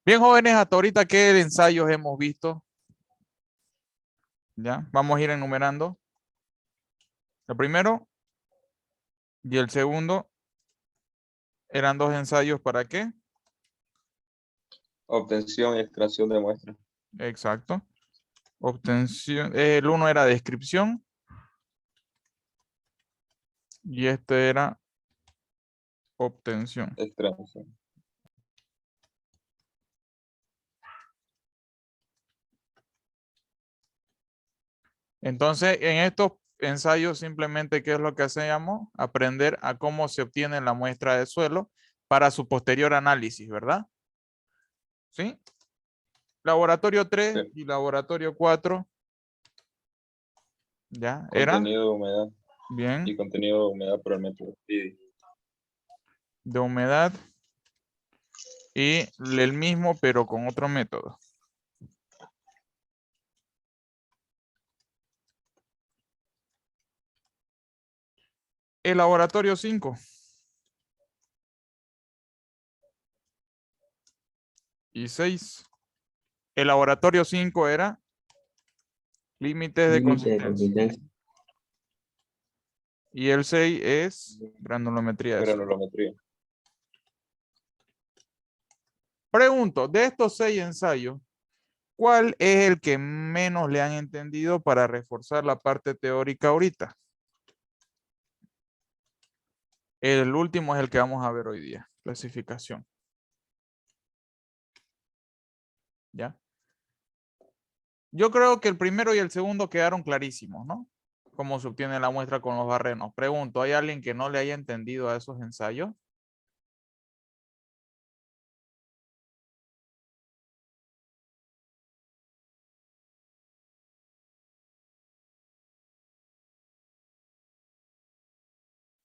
Bien, jóvenes, hasta ahorita, ¿qué ensayos hemos visto? Ya, vamos a ir enumerando. El primero y el segundo eran dos ensayos, ¿para qué? Obtención y extracción de muestras. Exacto. Obtención. El uno era descripción y este era obtención. Extracción. Entonces, en estos ensayos simplemente, ¿qué es lo que hacemos? Aprender a cómo se obtiene la muestra de suelo para su posterior análisis, ¿verdad? ¿Sí? Laboratorio 3 Sí. y laboratorio 4, ¿ya? ¿Era? Contenido de humedad Bien. y contenido de humedad por el método PIDI. De humedad y el mismo, pero con otro método. El laboratorio 5 y 6. El laboratorio 5 era límites de Límite de consistencia. consistencia. Y el 6 es granulometría de suelo. Granulometría. Pregunto, de estos 6 ensayos, ¿cuál es el que menos le han entendido para reforzar la parte teórica ahorita? El último es el que vamos a ver hoy día, clasificación. ¿Ya? Yo creo que el primero y el segundo quedaron clarísimos, ¿no? Cómo se obtiene la muestra con los barrenos. Pregunto, ¿hay alguien que no le haya entendido a esos ensayos?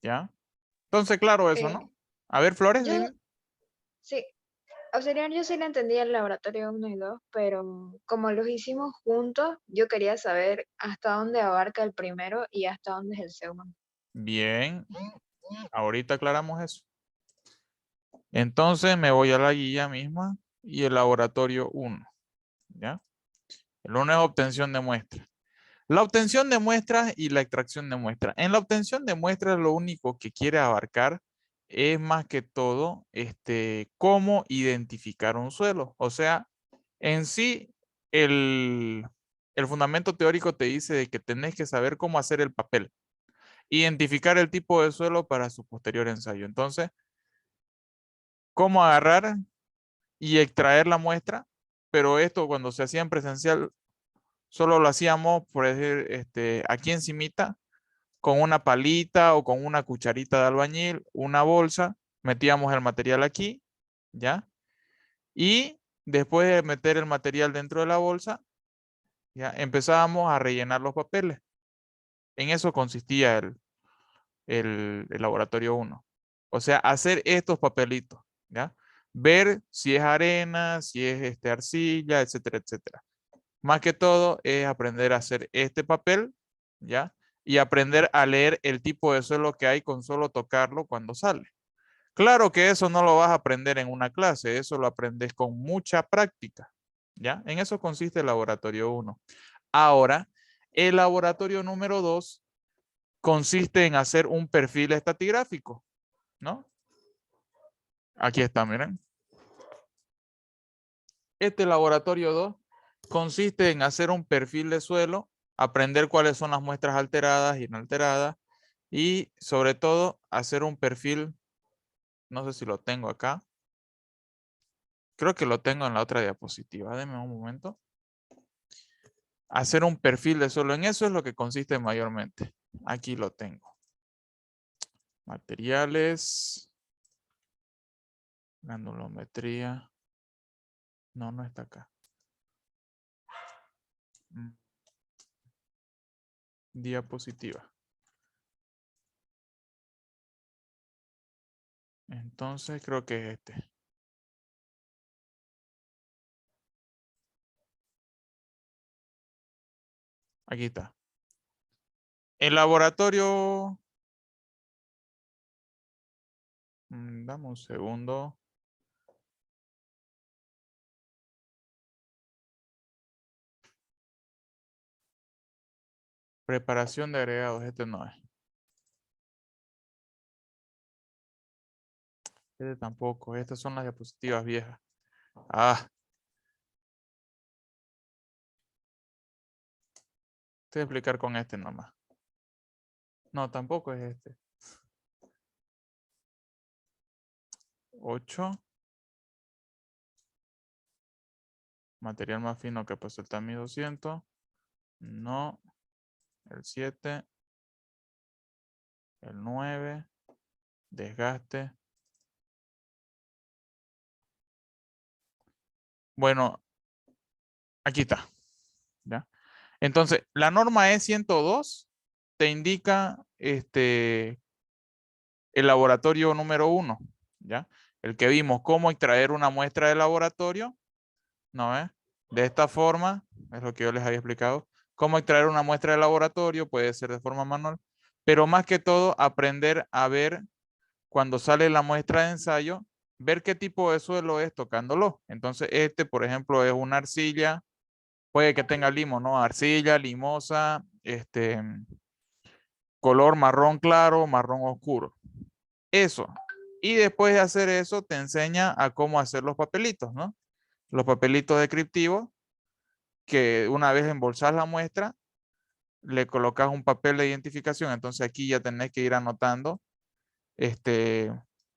¿Ya? Entonces, claro eso, Eh, ¿no? A ver, Flores, yo dime. sí, auxiliar, yo sí le entendí el laboratorio 1 y 2, pero como los hicimos juntos, yo quería saber hasta dónde abarca el primero y hasta dónde es el segundo. Bien, ahorita aclaramos eso. Entonces me voy a la guía misma y el laboratorio 1, ¿ya? El 1 es obtención de muestras. La obtención de muestras y la extracción de muestras. En la obtención de muestras lo único que quiere abarcar es más que todo cómo identificar un suelo. O sea, en sí, el fundamento teórico te dice de que tenés que saber cómo hacer el papel, identificar el tipo de suelo para su posterior ensayo. Entonces, cómo agarrar y extraer la muestra, pero esto cuando se hacía en presencial solo lo hacíamos, por decir, aquí encimita, con una palita o con una cucharita de albañil, una bolsa, metíamos el material aquí, ¿ya? Y después de meter el material dentro de la bolsa, ya empezábamos a rellenar los papeles. En eso consistía el laboratorio 1. O sea, hacer estos papelitos, ¿ya? Ver si es arena, si es arcilla, etcétera, etcétera. Más que todo es aprender a hacer este papel, ¿ya? Y aprender a leer el tipo de suelo que hay con solo tocarlo cuando sale. Claro que eso no lo vas a aprender en una clase, eso lo aprendes con mucha práctica, ¿ya? En eso consiste el laboratorio 1. Ahora, el laboratorio número 2 consiste en hacer un perfil estatigráfico, ¿no? Aquí está, miren. Este laboratorio 2 consiste en hacer un perfil de suelo, aprender cuáles son las muestras alteradas y no alteradas y sobre todo hacer un perfil, no sé si lo tengo acá, creo que lo tengo en la otra diapositiva, denme un momento. Hacer un perfil de suelo, en eso es lo que consiste mayormente. Aquí lo tengo. Materiales, granulometría. No, no está acá. Diapositiva. Entonces creo que es este. Aquí está. El laboratorio. Dame un segundo. Preparación de agregados, este no es. Este tampoco, estas son las diapositivas viejas. Ah. Te voy a explicar con este nomás. No, tampoco es este. 8. Material más fino que pasó el TAMI 200. No. El 7. El 9. Desgaste. Bueno, aquí está. ¿Ya? Entonces, la norma E102 te indica el laboratorio número 1. ¿Ya? El que vimos cómo extraer una muestra de laboratorio. ¿No es? De esta forma, es lo que yo les había explicado. Cómo extraer una muestra de laboratorio, puede ser de forma manual, pero más que todo aprender a ver cuando sale la muestra de ensayo, ver qué tipo de suelo es tocándolo. Entonces por ejemplo, es una arcilla, puede que tenga limo, ¿no? Arcilla, limosa, color marrón claro, marrón oscuro. Eso. Y después de hacer eso, te enseña a cómo hacer los papelitos, ¿no? Los papelitos descriptivos, que una vez embolsas la muestra, le colocas un papel de identificación. Entonces aquí ya tenés que ir anotando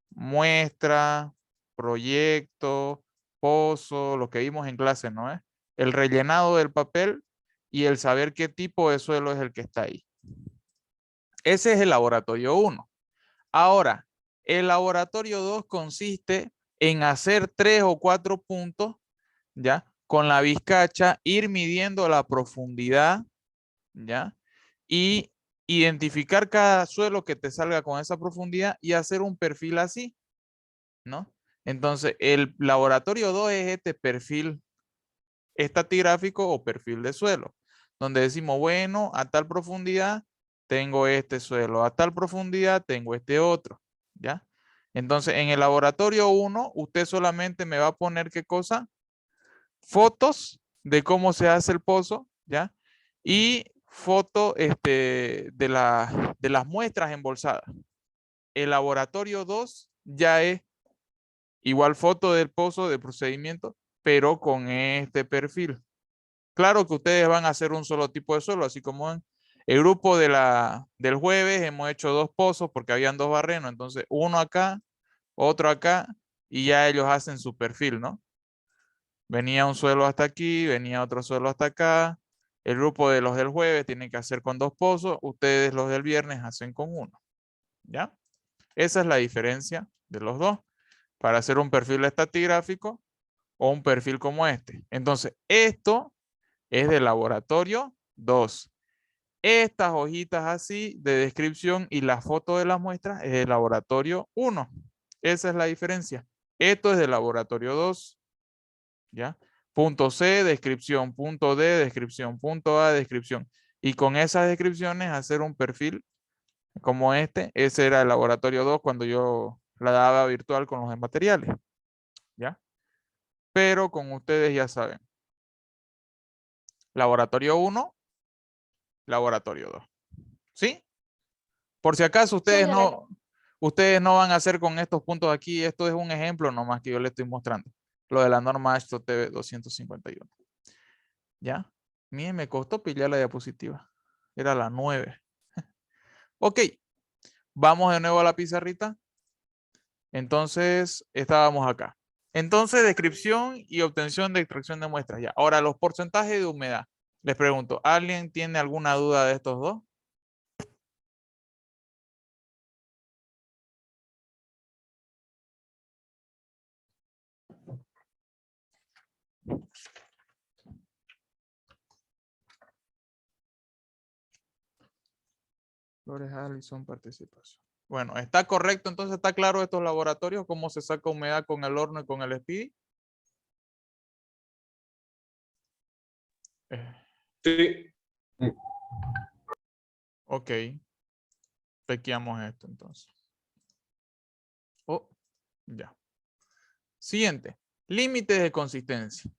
muestra, proyecto, pozo, lo que vimos en clase, ¿no es? El rellenado del papel y el saber qué tipo de suelo es el que está ahí. Ese es el laboratorio 1. Ahora, el laboratorio 2 consiste en hacer 3 o 4 puntos, ¿ya? Con la vizcacha, ir midiendo la profundidad, ¿ya? Y identificar cada suelo que te salga con esa profundidad y hacer un perfil así, ¿no? Entonces, el laboratorio 2 es este perfil estratigráfico o perfil de suelo, donde decimos, bueno, a tal profundidad tengo este suelo, a tal profundidad tengo este otro, ¿ya? Entonces, en el laboratorio 1, usted solamente me va a poner, ¿qué cosa? Fotos de cómo se hace el pozo, ¿ya? Y foto de las muestras embolsadas. El laboratorio 2 ya es igual foto del pozo de procedimiento, pero con este perfil. Claro que ustedes van a hacer un solo tipo de suelo, así como en el grupo del jueves hemos hecho 2 pozos porque habían 2 barrenos, entonces uno acá, otro acá, y ya ellos hacen su perfil, ¿no? Venía un suelo hasta aquí, venía otro suelo hasta acá. El grupo de los del jueves tienen que hacer con 2 pozos, ustedes los del viernes hacen con 1. ¿Ya? Esa es la diferencia de los dos para hacer un perfil estratigráfico o un perfil como este. Entonces, esto es de laboratorio 2. Estas hojitas así de descripción y la foto de las muestras es de laboratorio 1. Esa es la diferencia. Esto es de laboratorio 2. ¿Ya? Punto C, descripción. Punto D, descripción. Punto A, descripción. Y con esas descripciones hacer un perfil como este. Ese era el laboratorio 2 cuando yo la daba virtual con los materiales. ¿Ya? Pero con ustedes ya saben. Laboratorio 1, laboratorio 2. ¿Sí? Por si acaso Sí, dale. ustedes no van a hacer con estos puntos aquí. Esto es un ejemplo nomás que yo les estoy mostrando. Lo de la norma HTTP 251. ¿Ya? Miren, me costó pillar la diapositiva. Era la 9. Ok. Vamos de nuevo a la pizarrita. Entonces, estábamos acá. Entonces, descripción y obtención de extracción de muestras. Ya. Ahora, los porcentajes de humedad. Les pregunto, ¿alguien tiene alguna duda de estos dos? Flores Allison, participación. Bueno, ¿está correcto? Entonces, ¿está claro estos laboratorios? ¿Cómo se saca humedad con el horno y con el Speedy? Sí. Ok. Chequeamos esto entonces. Oh, ya. Siguiente. Límites de consistencia.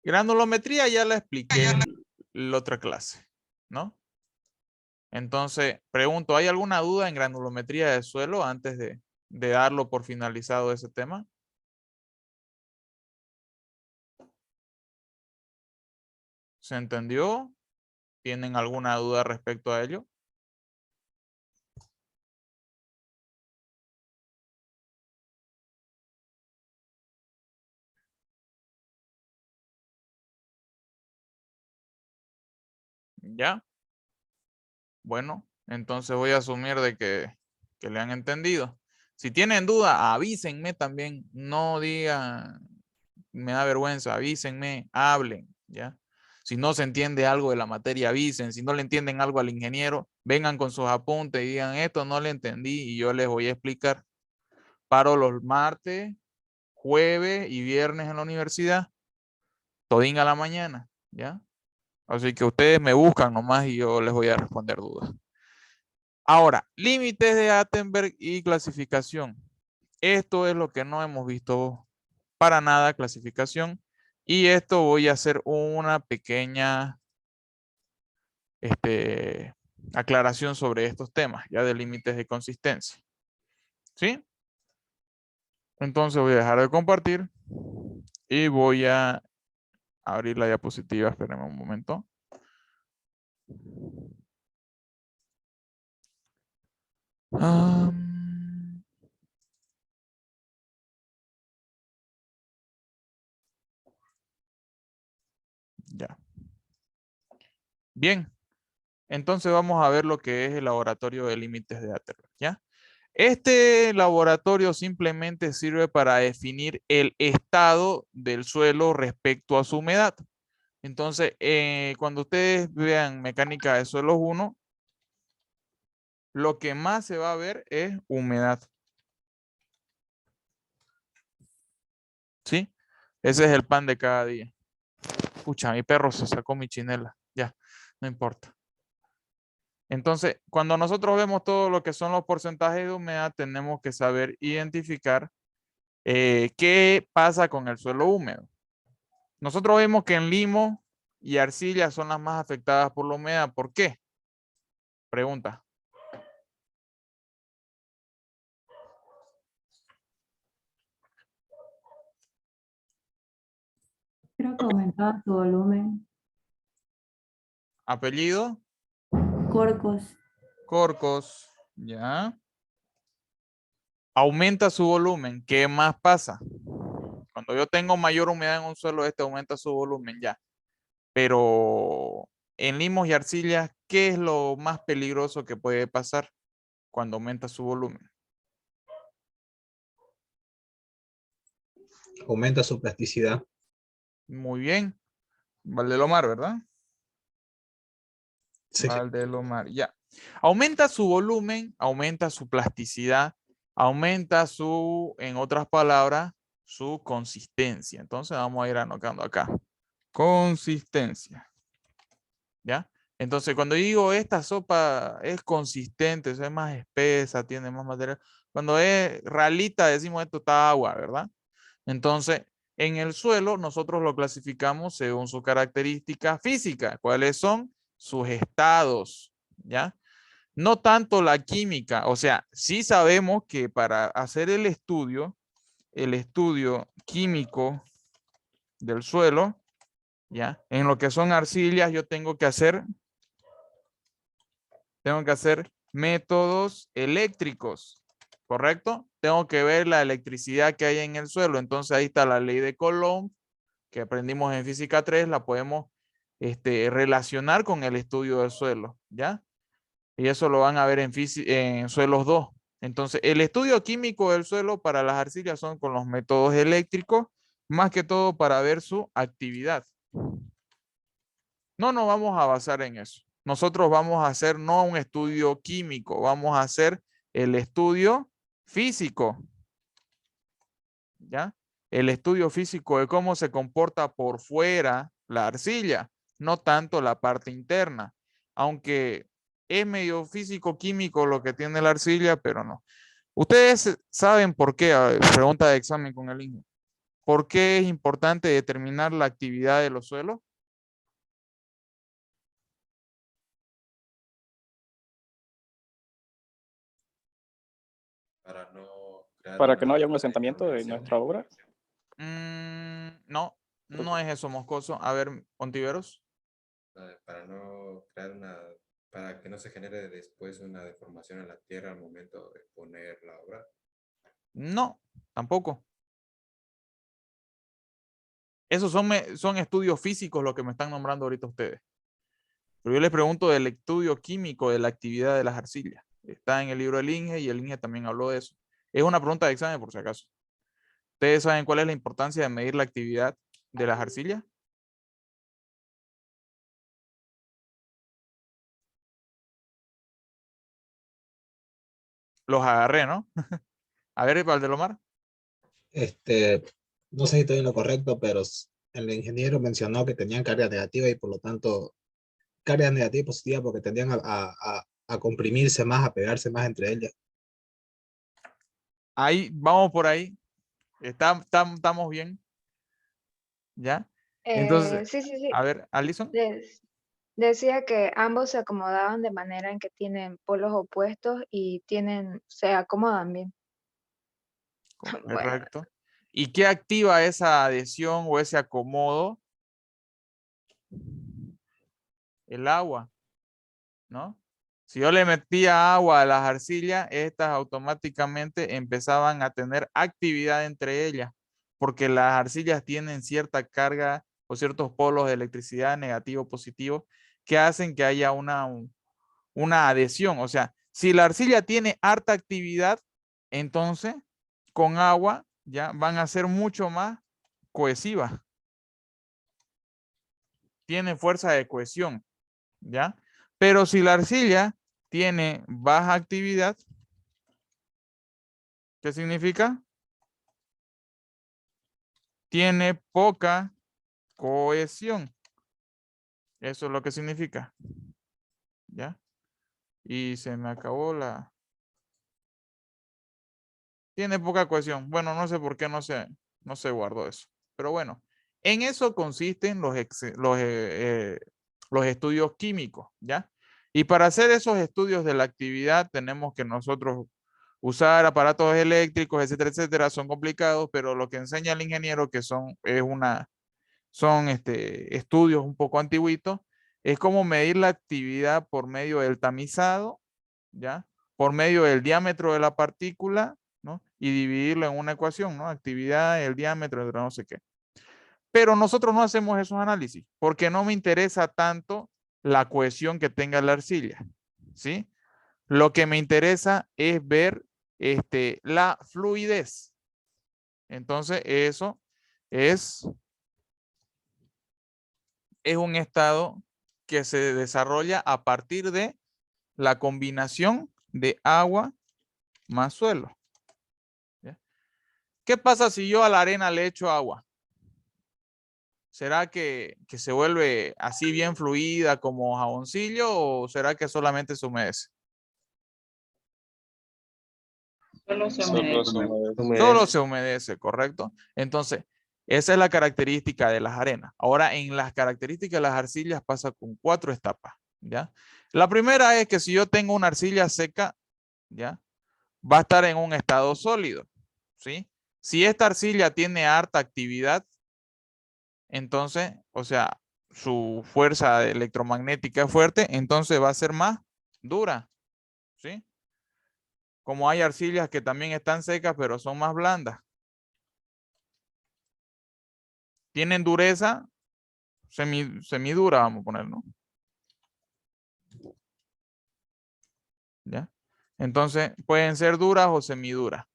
Granulometría ya la expliqué en la otra clase, ¿no? Entonces, pregunto, ¿hay alguna duda en granulometría de suelo antes de darlo por finalizado ese tema? ¿Se entendió? ¿Tienen alguna duda respecto a ello? ¿Ya? Bueno, entonces voy a asumir de que le han entendido. Si tienen duda, avísenme también. No digan, me da vergüenza, avísenme, hablen, ¿ya? Si no se entiende algo de la materia, avisen. Si no le entienden algo al ingeniero, vengan con sus apuntes y digan, esto no le entendí y yo les voy a explicar. Paro los martes, jueves y viernes en la universidad, todín a la mañana, ¿ya? Así que ustedes me buscan nomás y yo les voy a responder dudas. Ahora, límites de Attenberg y clasificación. Esto es lo que no hemos visto para nada, clasificación. Y esto voy a hacer una pequeña aclaración sobre estos temas, ya de límites de consistencia. ¿Sí? Entonces voy a dejar de compartir y voy a abrir la diapositiva. Espérenme un momento. Ya. Bien. Entonces vamos a ver lo que es el laboratorio de límites de Attenberg, ¿ya? Este laboratorio simplemente sirve para definir el estado del suelo respecto a su humedad. Entonces, cuando ustedes vean mecánica de suelos 1, lo que más se va a ver es humedad. ¿Sí? Ese es el pan de cada día. Pucha, mi perro se sacó mi chinela. Ya, no importa. Entonces, cuando nosotros vemos todo lo que son los porcentajes de humedad, tenemos que saber identificar qué pasa con el suelo húmedo. Nosotros vemos que en limo y arcilla son las más afectadas por la humedad. ¿Por qué? Pregunta. Creo que aumentaba su volumen. Apellido. Corcos. Corcos. Ya. Aumenta su volumen. ¿Qué más pasa? Cuando yo tengo mayor humedad en un suelo, este aumenta su volumen ya. Pero en limos y arcillas, ¿qué es lo más peligroso que puede pasar cuando aumenta su volumen? Aumenta su plasticidad. Muy bien. Valdelomar, ¿verdad? Sí. Valdelomar, ya. Aumenta su volumen, aumenta su plasticidad, aumenta su, en otras palabras, su consistencia. Entonces vamos a ir anotando acá. Consistencia. ¿Ya? Entonces, cuando digo esta sopa es consistente, es más espesa, tiene más material. Cuando es ralita, decimos esto está agua, ¿verdad? Entonces, en el suelo, nosotros lo clasificamos según su característica física. ¿Cuáles son? Sus estados, ¿ya? No tanto la química. O sea, sí sabemos que para hacer el estudio químico del suelo, ¿ya? En lo que son arcillas, yo tengo que hacer métodos eléctricos, ¿correcto? Tengo que ver la electricidad que hay en el suelo. Entonces ahí está la ley de Coulomb, que aprendimos en física 3, la podemos relacionar con el estudio del suelo, ¿ya? Y eso lo van a ver en suelos 2. Entonces, el estudio químico del suelo para las arcillas son con los métodos eléctricos, más que todo para ver su actividad. No nos vamos a basar en eso. Nosotros vamos a hacer no un estudio químico, vamos a hacer el estudio físico. ¿Ya? El estudio físico de cómo se comporta por fuera la arcilla, no tanto la parte interna. Aunque es medio físico-químico lo que tiene la arcilla, pero no. Ustedes saben por qué, pregunta de examen con el ingeniero. ¿Por qué es importante determinar la actividad de los suelos? Para que no haya un asentamiento de nuestra obra. No, no es eso, Moscoso. A ver, Ontiveros. Para no crear para que no se genere después una deformación en la tierra al momento de poner la obra. No, tampoco. Esos son estudios físicos lo que me están nombrando ahorita ustedes. Pero yo les pregunto del estudio químico de la actividad de las arcillas. Está en el libro del INGE y el INGE también habló de eso. Es una pregunta de examen por si acaso. ¿Ustedes saben cuál es la importancia de medir la actividad de las arcillas? Los agarré, ¿no? A ver, Valdelomar. No sé si estoy en lo correcto, pero el ingeniero mencionó que tenían carga negativa y por lo tanto carga negativa y positiva porque tendían a comprimirse más, a pegarse más entre ellas. Ahí, vamos por ahí. Estamos bien. ¿Ya? Entonces, Sí, sí, sí. a ver, Alison. Decía que ambos se acomodaban de manera en que tienen polos opuestos y se acomodan bien. Bueno, Correcto. ¿Y qué activa esa adhesión o ese acomodo? El agua, ¿no? Si yo le metía agua a las arcillas, estas automáticamente empezaban a tener actividad entre ellas, porque las arcillas tienen cierta carga o ciertos polos de electricidad negativo, positivo, que hacen que haya una adhesión. O sea, si la arcilla tiene harta actividad, entonces con agua ya van a ser mucho más cohesivas. Tienen fuerza de cohesión, ¿ya? Pero si la arcilla tiene baja actividad, ¿qué significa? Tiene poca cohesión. Eso es lo que significa. ¿Ya? Y se me acabó la... Tiene poca cohesión. Bueno, no sé por qué no se guardó eso. Pero bueno, en eso consisten los estudios químicos, ¿ya? Y para hacer esos estudios de la actividad tenemos que nosotros usar aparatos eléctricos, etcétera, etcétera. Son complicados, pero lo que enseña el ingeniero que son estudios un poco antiguitos, es como medir la actividad por medio del tamizado, ¿ya? Por medio del diámetro de la partícula, ¿no? Y dividirlo en una ecuación, ¿no? Actividad, el diámetro, entre no sé qué. Pero nosotros no hacemos esos análisis porque no me interesa tanto la cohesión que tenga la arcilla, ¿sí? Lo que me interesa es ver la fluidez. Entonces, eso es un estado que se desarrolla a partir de la combinación de agua más suelo. ¿Ya? ¿Qué pasa si yo a la arena le echo agua? ¿Será que se vuelve así bien fluida como jaboncillo o será que solamente se humedece? Solo se Solo humedece. se humedece. Solo se humedece, ¿correcto? Entonces, esa es la característica de las arenas. Ahora, en las características de las arcillas pasa con 4 etapas, ¿ya? La primera es que si yo tengo una arcilla seca, ¿ya? Va a estar en un estado sólido, ¿sí? Si esta arcilla tiene harta actividad, entonces, o sea, su fuerza electromagnética es fuerte, entonces va a ser más dura, ¿sí? Como hay arcillas que también están secas, pero son más blandas. Tienen dureza semidura, vamos a poner, ¿no? ¿Ya? Entonces, pueden ser duras o semiduras.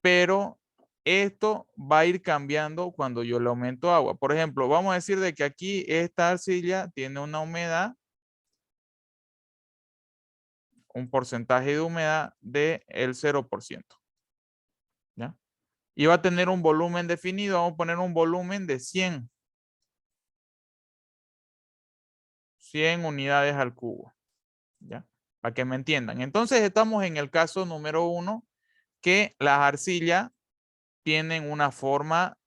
Pero esto va a ir cambiando cuando yo le aumento agua. Por ejemplo, vamos a decir de que aquí esta arcilla tiene una humedad, un porcentaje de humedad del 0%. ¿Ya? Y va a tener un volumen definido, vamos a poner un volumen de 100 unidades al cubo. ¿Ya? Para que me entiendan. Entonces estamos en el caso número 1, que las arcillas tienen una forma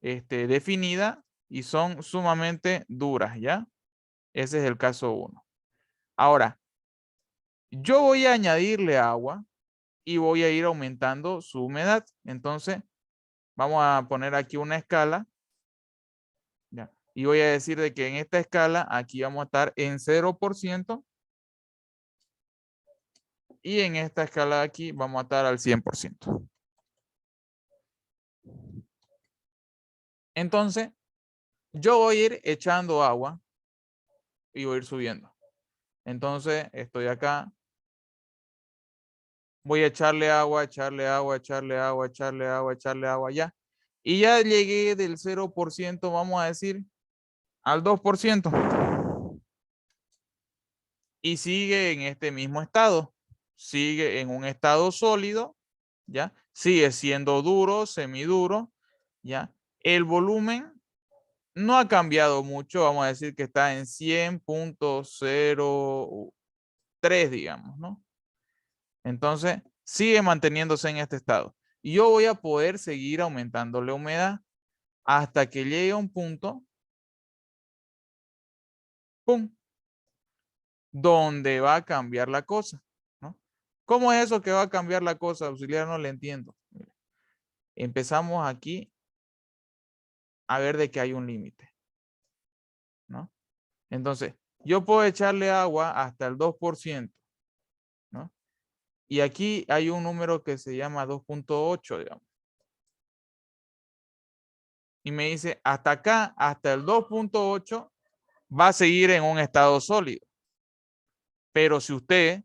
definida y son sumamente duras, ¿ya? Ese es el caso 1. Ahora, yo voy a añadirle agua, y voy a ir aumentando su humedad. Entonces, vamos a poner aquí una escala. ¿Ya? Y voy a decir de que en esta escala, aquí vamos a estar en 0%. Y en esta escala de aquí, vamos a estar al 100%. Entonces, yo voy a ir echando agua y voy a ir subiendo. Entonces, estoy acá. Voy a echarle agua, echarle agua, echarle agua, echarle agua, echarle agua ya. Y ya llegué del 0%, vamos a decir, al 2%. Y sigue en este mismo estado. Sigue en un estado sólido, ¿ya? Sigue siendo duro, semiduro, ¿ya? El volumen no ha cambiado mucho, vamos a decir que está en 100.03, digamos, ¿no? Entonces, sigue manteniéndose en este estado. Y yo voy a poder seguir aumentando la humedad hasta que llegue a un punto, ¡pum!, donde va a cambiar la cosa, ¿no? ¿Cómo es eso que va a cambiar la cosa? Auxiliar, no le entiendo. Empezamos aquí a ver de que hay un límite, ¿no? Entonces, yo puedo echarle agua hasta el 2%, ¿no? Y aquí hay un número que se llama 2.8, digamos. Y me dice, hasta acá, hasta el 2.8, va a seguir en un estado sólido. Pero si usted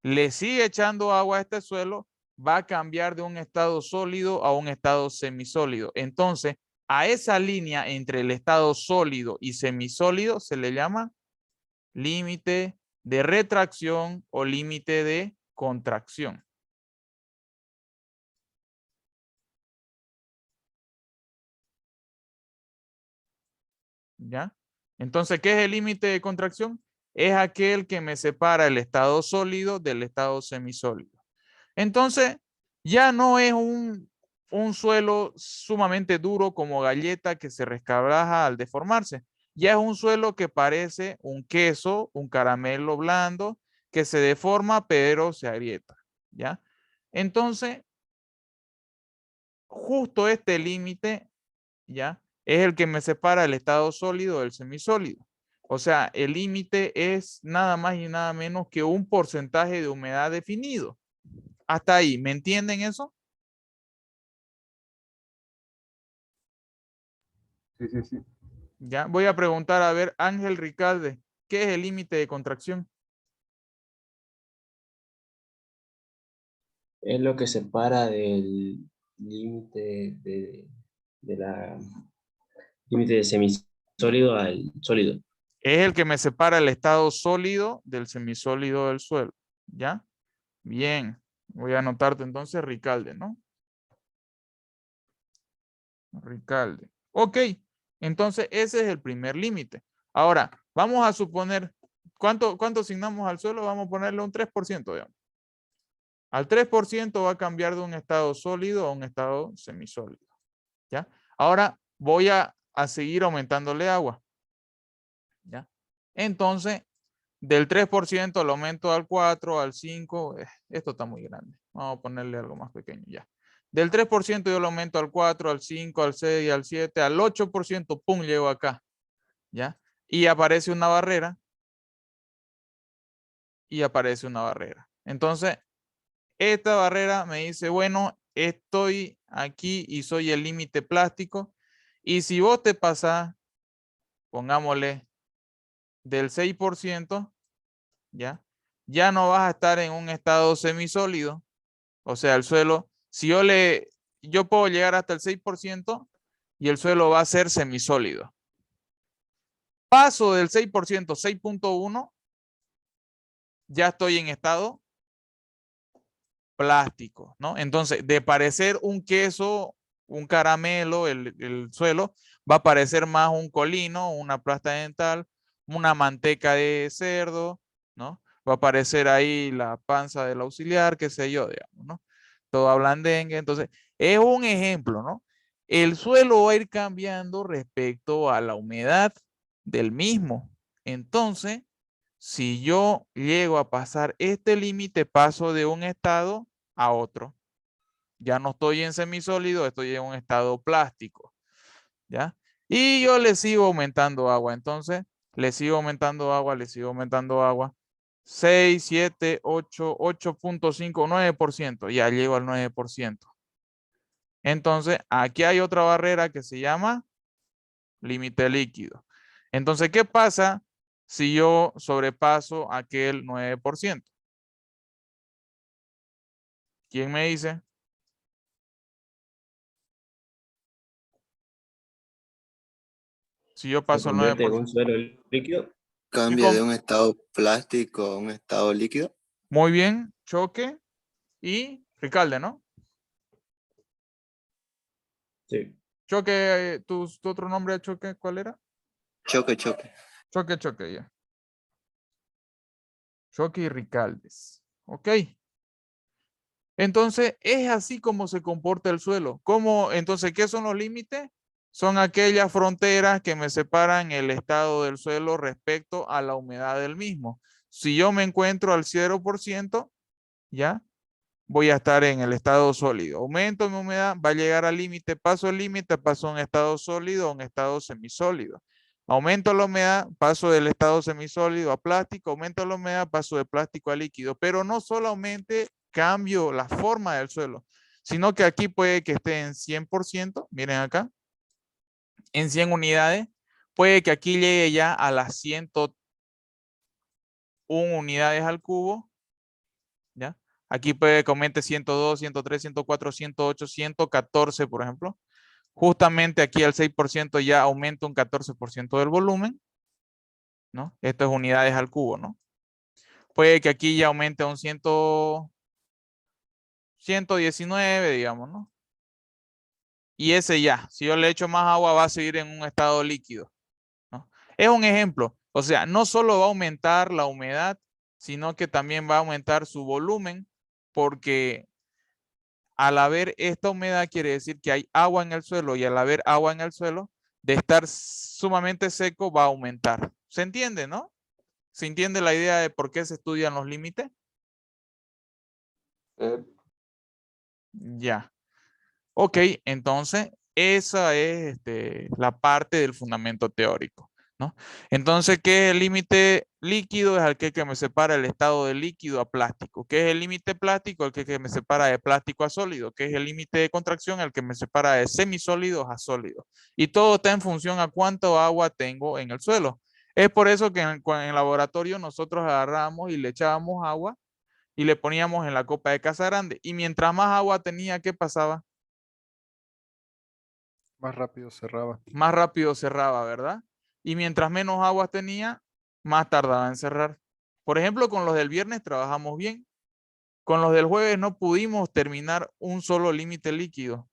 le sigue echando agua a este suelo, va a cambiar de un estado sólido a un estado semisólido. Entonces, a esa línea entre el estado sólido y semisólido se le llama límite de retracción o límite de contracción. ¿Ya? Entonces, ¿qué es el límite de contracción? Es aquel que me separa el estado sólido del estado semisólido. Entonces, ya no es un suelo sumamente duro como galleta que se resquebraja al deformarse. Ya es un suelo que parece un queso, un caramelo blando, que se deforma pero se agrieta. ¿Ya? Entonces, justo este límite, ¿ya?, es el que me separa el estado sólido del semisólido. O sea, el límite es nada más y nada menos que un porcentaje de humedad definido. Hasta ahí, ¿me entienden eso? Sí, sí, sí. Ya, voy a preguntar, a ver, Ángel Ricalde, ¿qué es el límite de contracción? Es lo que separa del límite de la límite de semisólido al sólido. Es el que me separa el estado sólido del semisólido del suelo. ¿Ya? Bien. Voy a anotarte entonces Ricalde, ¿no? Ricalde. Ok. Entonces ese es el primer límite. Ahora, vamos a suponer, ¿cuánto asignamos al suelo? Vamos a ponerle un 3%, digamos. Al 3% va a cambiar de un estado sólido a un estado semisólido. ¿Ya? Ahora voy a seguir aumentándole agua. ¿Ya? Entonces, del 3% lo aumento al 4, al 5. Esto está muy grande. Vamos a ponerle algo más pequeño ya. Del 3% yo lo aumento al 4, al 5, al 6, al 7, al 8%. ¡Pum! Llego acá. ¿Ya? Y aparece una barrera. Y aparece una barrera. Entonces, esta barrera me dice, bueno, estoy aquí y soy el límite plástico. Y si vos te pasás, pongámosle, del 6%, ¿ya? Ya no vas a estar en un estado semisólido. O sea, el suelo, si yo puedo llegar hasta el 6% y el suelo va a ser semisólido. Paso del 6%, 6.1, ya estoy en estado plástico, ¿no? Entonces, de parecer un queso, un caramelo, el suelo, va a parecer más un colino, una pasta dental, una manteca de cerdo, ¿no? Va a aparecer ahí la panza del auxiliar, qué sé yo, digamos, ¿no? Todo blandengue. Entonces, es un ejemplo, ¿no? El suelo va a ir cambiando respecto a la humedad del mismo. Entonces, si yo llego a pasar este límite, paso de un estado a otro. Ya no estoy en semisólido, estoy en un estado plástico. ¿Ya? Y yo le sigo aumentando agua. Entonces, le sigo aumentando agua, le sigo aumentando agua. 6, 7, 8, 8.5, 9%. Ya llego al 9%. Entonces, aquí hay otra barrera que se llama límite líquido. Entonces, ¿qué pasa si yo sobrepaso aquel 9%? ¿Quién me dice? Si yo Se paso el convierte en 9%. un suelo líquido. Cambia de un estado plástico a un estado líquido. Muy bien, Choque y Ricalde, ¿no? Sí. Choque, ¿tu otro nombre de Choque cuál era? Choque, choque. Choque, ya. Choque y Ricaldes. Ok. Entonces, es así como se comporta el suelo. Entonces, ¿qué son los límites? Son aquellas fronteras que me separan el estado del suelo respecto a la humedad del mismo. Si yo me encuentro al 0%, ¿ya? Voy a estar en el estado sólido. Aumento mi humedad, va a llegar al límite, paso el límite, paso a un estado sólido a un estado semisólido. Aumento la humedad, paso del estado semisólido a plástico, aumento la humedad, paso de plástico a líquido. Pero no solamente cambio la forma del suelo, sino que aquí puede que esté en 100%, miren acá, en 100 unidades, puede que aquí llegue ya a las 101 unidades al cubo, ¿ya? Aquí puede que aumente 102, 103, 104, 108, 114, por ejemplo. Justamente aquí al 6% ya aumenta un 14% del volumen, ¿no? Esto es unidades al cubo, ¿no? Puede que aquí ya aumente a un 119, digamos, ¿no? Y ese ya, si yo le echo más agua, va a seguir en un estado líquido, ¿no? Es un ejemplo. O sea, no solo va a aumentar la humedad, sino que también va a aumentar su volumen, porque al haber esta humedad quiere decir que hay agua en el suelo, y al haber agua en el suelo, de estar sumamente seco va a aumentar. ¿Se entiende, no? ¿Se entiende la idea de por qué se estudian los límites? Ya. Ok, entonces esa es la parte del fundamento teórico, ¿no? Entonces, ¿qué es el límite líquido? Es aquel que me separa el estado de líquido a plástico. ¿Qué es el límite plástico? El que me separa de plástico a sólido. ¿Qué es el límite de contracción? El que me separa de semisólidos a sólidos. Y todo está en función a cuánto agua tengo en el suelo. Es por eso que en el laboratorio nosotros agarramos y le echábamos agua y le poníamos en la copa de Casagrande. Y mientras más agua tenía, ¿qué pasaba? Más rápido cerraba. Más rápido cerraba, ¿verdad? Y mientras menos aguas tenía, más tardaba en cerrar. Por ejemplo, con los del viernes trabajamos bien. Con los del jueves no pudimos terminar un solo límite líquido.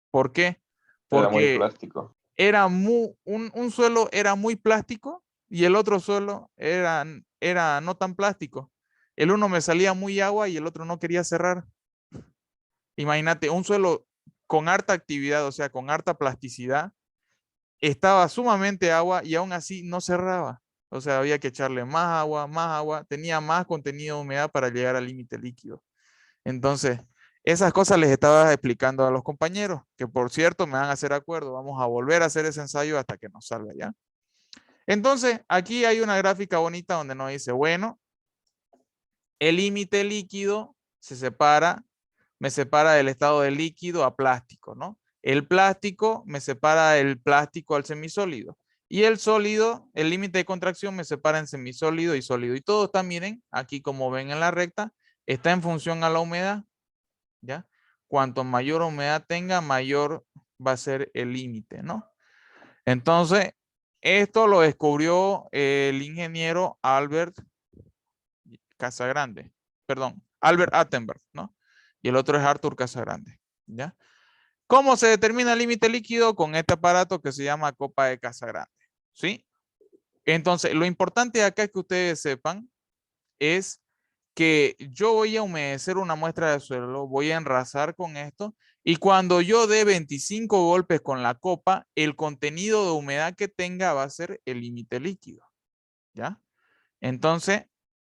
¿Por qué? Era muy Porque plástico. un suelo era muy plástico y el otro suelo era no tan plástico. El uno me salía muy agua y el otro no quería cerrar. Imagínate, un suelo con harta actividad, o sea, con harta plasticidad, estaba sumamente agua y aún así no cerraba. O sea, había que echarle más agua, tenía más contenido de humedad para llegar al límite líquido. Entonces, esas cosas les estaba explicando a los compañeros, que por cierto me van a hacer acuerdo. Vamos a volver a hacer ese ensayo hasta que nos salga, ¿ya? Entonces, aquí hay una gráfica bonita donde nos dice, bueno, el límite líquido me separa del estado de líquido a plástico, ¿no? El plástico me separa del plástico al semisólido. Y el sólido, el límite de contracción me separa en semisólido y sólido. Y todo está, miren, aquí como ven en la recta, está en función a la humedad, ¿ya? Cuanto mayor humedad tenga, mayor va a ser el límite, ¿no? Entonces, esto lo descubrió el ingeniero Albert Casagrande, perdón, Albert Attenberg, ¿no? Y el otro es Arthur Casagrande, ¿ya? ¿Cómo se determina el límite líquido? Con este aparato que se llama copa de Casagrande, ¿sí? Entonces, lo importante acá es que ustedes sepan es que yo voy a humedecer una muestra de suelo, voy a enrasar con esto, y cuando yo dé 25 golpes con la copa, el contenido de humedad que tenga va a ser el límite líquido, ¿ya? Entonces,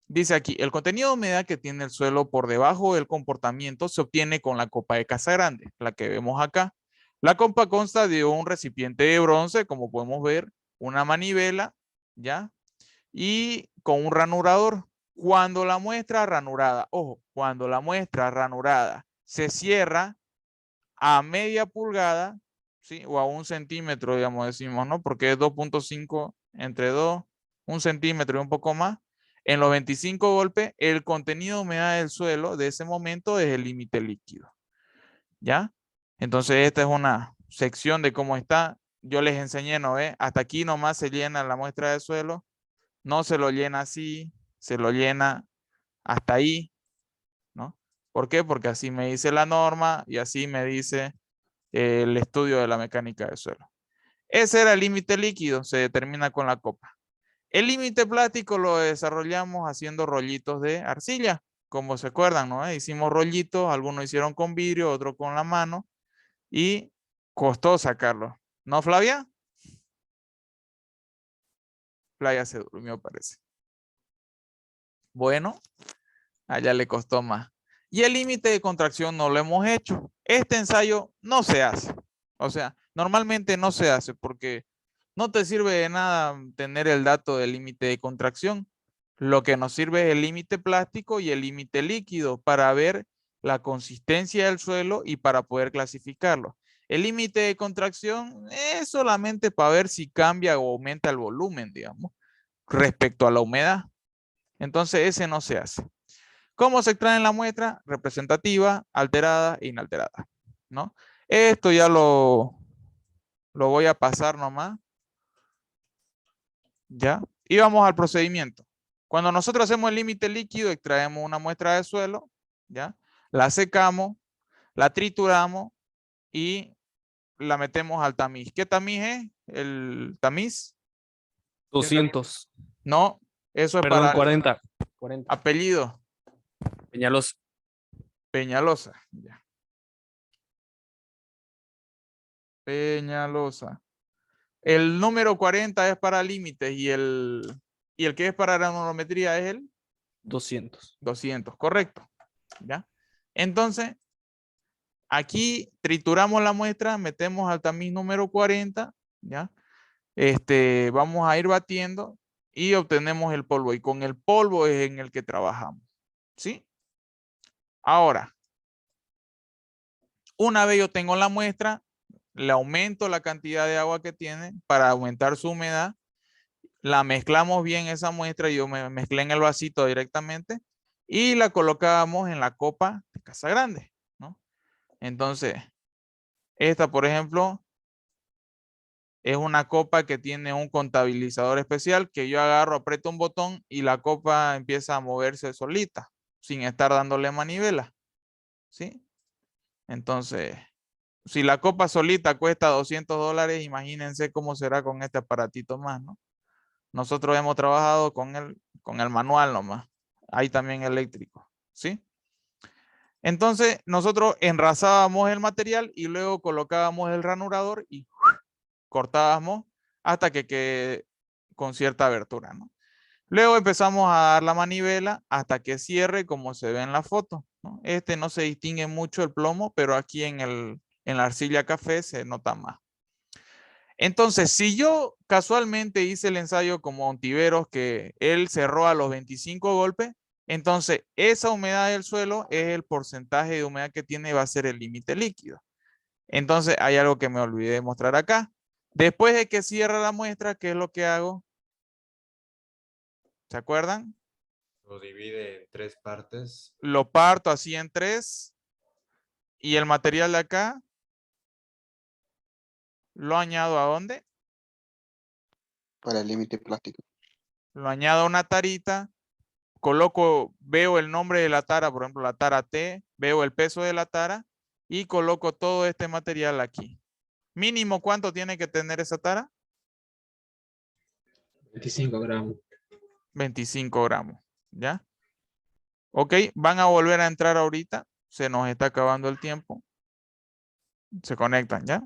Dice aquí, el contenido de humedad que tiene el suelo por debajo del comportamiento se obtiene con la copa de Casagrande, la que vemos acá. La copa consta de un recipiente de bronce, como podemos ver, una manivela, ¿ya? Y con un ranurador. Cuando la muestra ranurada, ojo, cuando la muestra ranurada se cierra a media pulgada, ¿sí? O a 1 centímetro, digamos, decimos, ¿no? Porque es 2.5 entre 2, 1 centímetro y un poco más. En los 25 golpes, el contenido de humedad del suelo de ese momento es el límite líquido. ¿Ya? Entonces, esta es una sección de cómo está. Yo les enseñé, ¿no ve? Hasta aquí nomás se llena la muestra de suelo. No se lo llena así, se lo llena hasta ahí, ¿no? ¿Por qué? Porque así me dice la norma y así me dice el estudio de la mecánica del suelo. Ese era el límite líquido, se determina con la copa. El límite plástico lo desarrollamos haciendo rollitos de arcilla, como se acuerdan, ¿no? Hicimos rollitos, algunos hicieron con vidrio, otros con la mano y costó sacarlo. ¿No, Flavia? Flavia se durmió, parece. Bueno, allá le costó más. Y el límite de contracción no lo hemos hecho. Este ensayo no se hace. O sea, normalmente no se hace porque no te sirve de nada tener el dato del límite de contracción. Lo que nos sirve es el límite plástico y el límite líquido para ver la consistencia del suelo y para poder clasificarlo. El límite de contracción es solamente para ver si cambia o aumenta el volumen, digamos, respecto a la humedad. Entonces ese no se hace. ¿Cómo se extrae la muestra? Representativa, alterada e inalterada, ¿no? Esto ya lo voy a pasar nomás. ¿Ya? Y vamos al procedimiento. Cuando nosotros hacemos el límite líquido, extraemos una muestra de suelo, ¿ya? La secamos, la trituramos y la metemos al tamiz. ¿Qué tamiz es? ¿El tamiz? 200. No, eso es Perdón, para 40. apellido. Peñalosa. Peñalosa. Ya. Peñalosa. El número 40 es para límites y el que es para granulometría es el 200. 200, correcto. ¿Ya? Entonces, aquí trituramos la muestra, metemos al tamiz número 40, ¿ya? Vamos a ir batiendo y obtenemos el polvo. Y con el polvo es en el que trabajamos. ¿Sí? Ahora, una vez yo tengo la muestra, le aumento la cantidad de agua que tiene para aumentar su humedad. La mezclamos bien esa muestra, yo me mezclé en el vasito directamente y la colocábamos en la copa de Casagrande, ¿no? Entonces, esta, por ejemplo, es una copa que tiene un contabilizador especial que yo agarro, aprieto un botón y la copa empieza a moverse solita, sin estar dándole manivela, ¿sí? Entonces, si la copa solita cuesta $200, imagínense cómo será con este aparatito más, ¿no? Nosotros hemos trabajado con el manual nomás. Hay también eléctrico, ¿sí? Entonces, nosotros enrasábamos el material y luego colocábamos el ranurador y cortábamos hasta que quede con cierta abertura, ¿no? Luego empezamos a dar la manivela hasta que cierre como se ve en la foto, ¿no? No se distingue mucho el plomo, pero aquí en la arcilla café se nota más. Entonces, si yo casualmente hice el ensayo como Ontiveros, que él cerró a los 25 golpes, entonces esa humedad del suelo es el porcentaje de humedad que tiene, va a ser el límite líquido. Entonces, hay algo que me olvidé de mostrar acá. Después de que cierra la muestra, ¿qué es lo que hago? ¿Se acuerdan? Lo divide en 3 partes. Lo parto así en 3 y el material de acá lo añado ¿a dónde? Para el límite plástico. Lo añado a una tarita, veo el nombre de la tara, por ejemplo, la tara T, veo el peso de la tara y coloco todo este material aquí. Mínimo, ¿cuánto tiene que tener esa tara? 25 gramos. 25 gramos, ¿ya? Ok, van a volver a entrar ahorita. Se nos está acabando el tiempo. Se conectan, ¿ya?